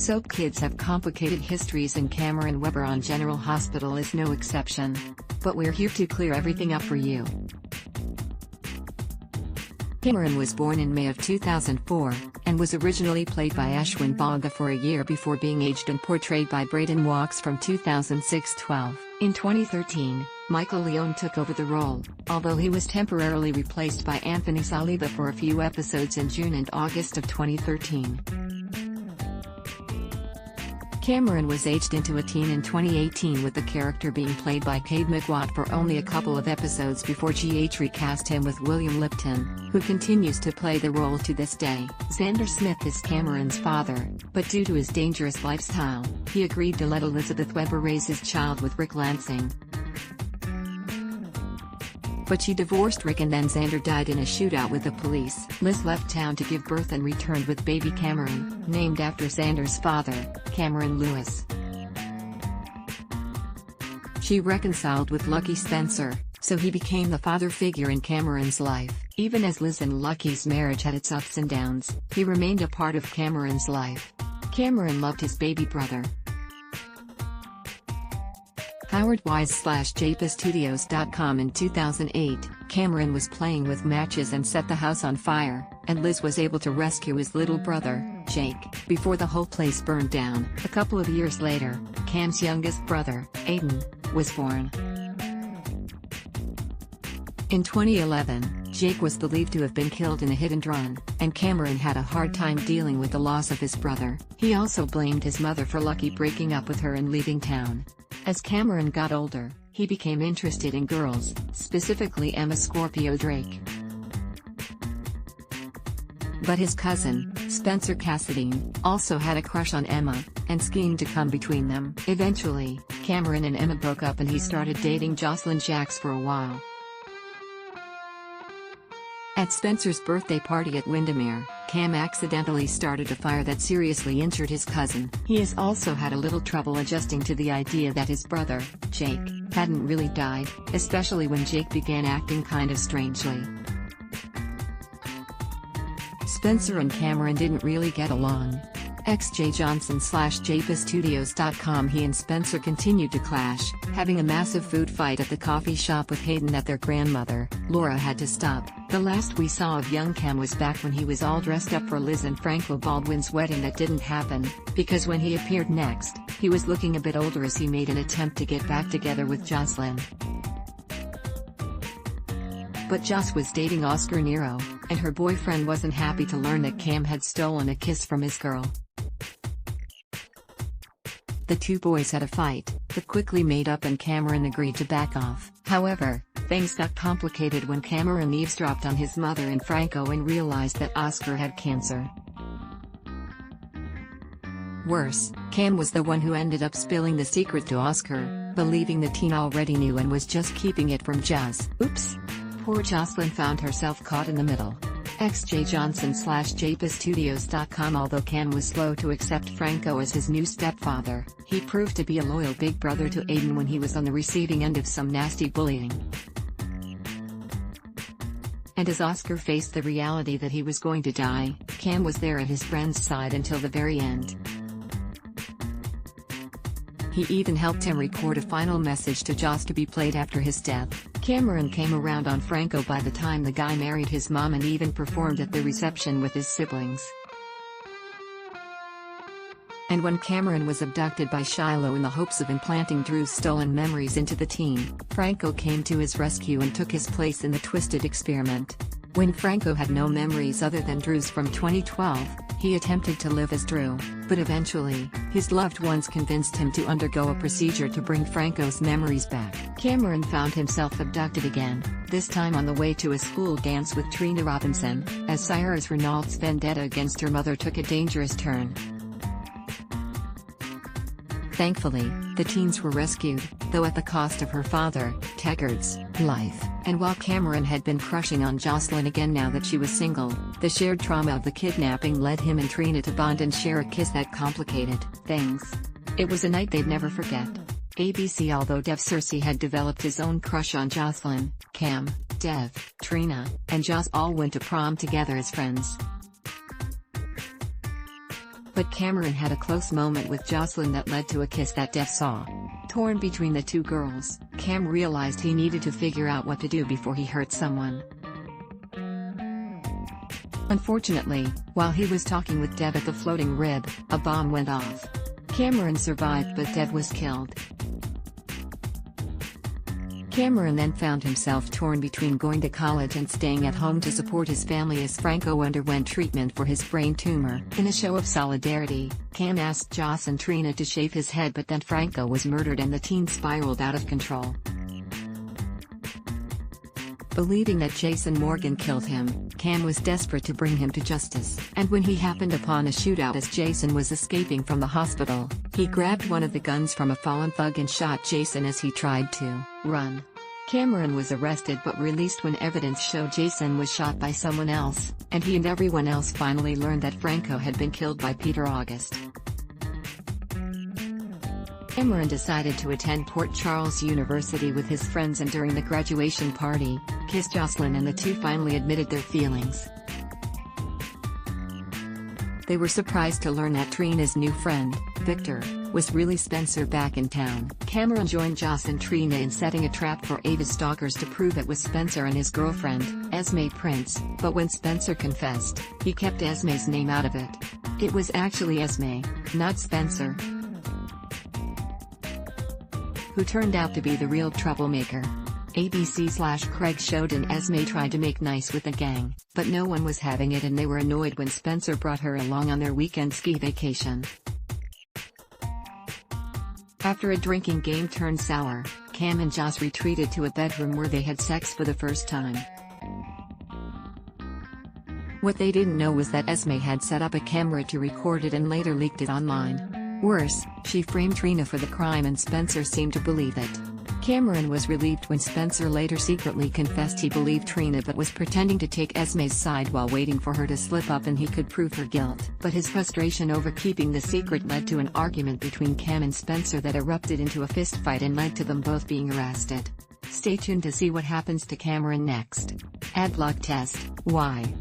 Soap kids have complicated histories and Cameron Webber on General Hospital is no exception. But we're here to clear everything up for you. Cameron was born in May of 2004, and was originally played by Ashwin Bogga for a year before being aged and portrayed by Braden Walks from 2006-12. In 2013, Michael Leone took over the role, although he was temporarily replaced by Anthony Saliba for a few episodes in June and August of 2013. Cameron was aged into a teen in 2018 with the character being played by Cade McWatt for only a couple of episodes before GH recast him with William Lipton, who continues to play the role to this day. Xander Smith is Cameron's father, but due to his dangerous lifestyle, he agreed to let Elizabeth Webber raise his child with Rick Lansing. But she divorced Rick and then Xander died in a shootout with the police. Liz left town to give birth and returned with baby Cameron, named after Xander's father, Cameron Lewis. She reconciled with Lucky Spencer, so he became the father figure in Cameron's life. Even as Liz and Lucky's marriage had its ups and downs, he remained a part of Cameron's life. Cameron loved his baby brother. Howard Wise/JapaStudios.com. In 2008, Cameron was playing with matches and set the house on fire, and Liz was able to rescue his little brother, Jake, before the whole place burned down. A couple of years later, Cam's youngest brother, Aiden, was born. In 2011, Jake was believed to have been killed in a hit-and-run, and Cameron had a hard time dealing with the loss of his brother. He also blamed his mother for Lucky breaking up with her and leaving town. As Cameron got older, he became interested in girls, specifically Emma Scorpio Drake. But his cousin, Spencer Cassadine, also had a crush on Emma, and schemed to come between them. Eventually, Cameron and Emma broke up and he started dating Jocelyn Jacks for a while. At Spencer's birthday party at Windermere, Cam accidentally started a fire that seriously injured his cousin. He has also had a little trouble adjusting to the idea that his brother, Jake, hadn't really died, especially when Jake began acting kind of strangely. Spencer and Cameron didn't really get along. XJJohnson/JapaStudios.com. He and Spencer continued to clash, having a massive food fight at the coffee shop with Hayden that their grandmother, Laura, had to stop. The last we saw of young Cam was back when he was all dressed up for Liz and Franco Baldwin's wedding that didn't happen, because when he appeared next, he was looking a bit older as he made an attempt to get back together with Jocelyn. But Joss was dating Oscar Nero, and her boyfriend wasn't happy to learn that Cam had stolen a kiss from his girl. The two boys had a fight, but quickly made up and Cameron agreed to back off. However, things got complicated when Cameron eavesdropped on his mother and Franco and realized that Oscar had cancer. Worse, Cam was the one who ended up spilling the secret to Oscar, believing the teen already knew and was just keeping it from Joss. Oops! Poor Jocelyn found herself caught in the middle. XJJohnson/JapaStudios.com. Although Cam was slow to accept Franco as his new stepfather, he proved to be a loyal big brother to Aiden when he was on the receiving end of some nasty bullying. And as Oscar faced the reality that he was going to die, Cam was there at his friend's side until the very end. He even helped him record a final message to Joss to be played after his death. Cameron came around on Franco by the time the guy married his mom and even performed at the reception with his siblings. And when Cameron was abducted by Shiloh in the hopes of implanting Drew's stolen memories into the teen, Franco came to his rescue and took his place in the twisted experiment. When Franco had no memories other than Drew's from 2012, he attempted to live as Drew, but eventually, his loved ones convinced him to undergo a procedure to bring Franco's memories back. Cameron found himself abducted again, this time on the way to a school dance with Trina Robinson, as Cyrus Renault's vendetta against her mother took a dangerous turn. Thankfully, the teens were rescued, though at the cost of her father, Tegard's, life. And while Cameron had been crushing on Jocelyn again now that she was single, the shared trauma of the kidnapping led him and Trina to bond and share a kiss that complicated things. It was a night they'd never forget. ABC. Although Dev Cersei had developed his own crush on Jocelyn, Cam, Dev, Trina, and Joss all went to prom together as friends. But Cameron had a close moment with Jocelyn that led to a kiss that Dev saw. Torn between the two girls, Cam realized he needed to figure out what to do before he hurt someone. Unfortunately, while he was talking with Dev at the floating rib, a bomb went off. Cameron survived but Dev was killed. Cameron then found himself torn between going to college and staying at home to support his family as Franco underwent treatment for his brain tumor. In a show of solidarity, Cam asked Joss and Trina to shave his head, but then Franco was murdered and the teen spiraled out of control. Believing that Jason Morgan killed him, Cam was desperate to bring him to justice. And when he happened upon a shootout as Jason was escaping from the hospital, he grabbed one of the guns from a fallen thug and shot Jason as he tried to run. Cameron was arrested but released when evidence showed Jason was shot by someone else, and he and everyone else finally learned that Franco had been killed by Peter August. Cameron decided to attend Port Charles University with his friends, and during the graduation party, kissed Jocelyn and the two finally admitted their feelings. They were surprised to learn that Trina's new friend, Victor, was really Spencer back in town. Cameron joined Joss and Trina in setting a trap for Ava's stalkers to prove it was Spencer and his girlfriend, Esme Prince, but when Spencer confessed, he kept Esme's name out of it. It was actually Esme, not Spencer, who turned out to be the real troublemaker. ABC/Craig showed and Esme tried to make nice with the gang, but no one was having it and they were annoyed when Spencer brought her along on their weekend ski vacation. After a drinking game turned sour, Cam and Joss retreated to a bedroom where they had sex for the first time. What they didn't know was that Esme had set up a camera to record it and later leaked it online. Worse, she framed Trina for the crime and Spencer seemed to believe it. Cameron was relieved when Spencer later secretly confessed he believed Trina but was pretending to take Esme's side while waiting for her to slip up and he could prove her guilt. But his frustration over keeping the secret led to an argument between Cam and Spencer that erupted into a fistfight and led to them both being arrested. Stay tuned to see what happens to Cameron next. Adblock test: why?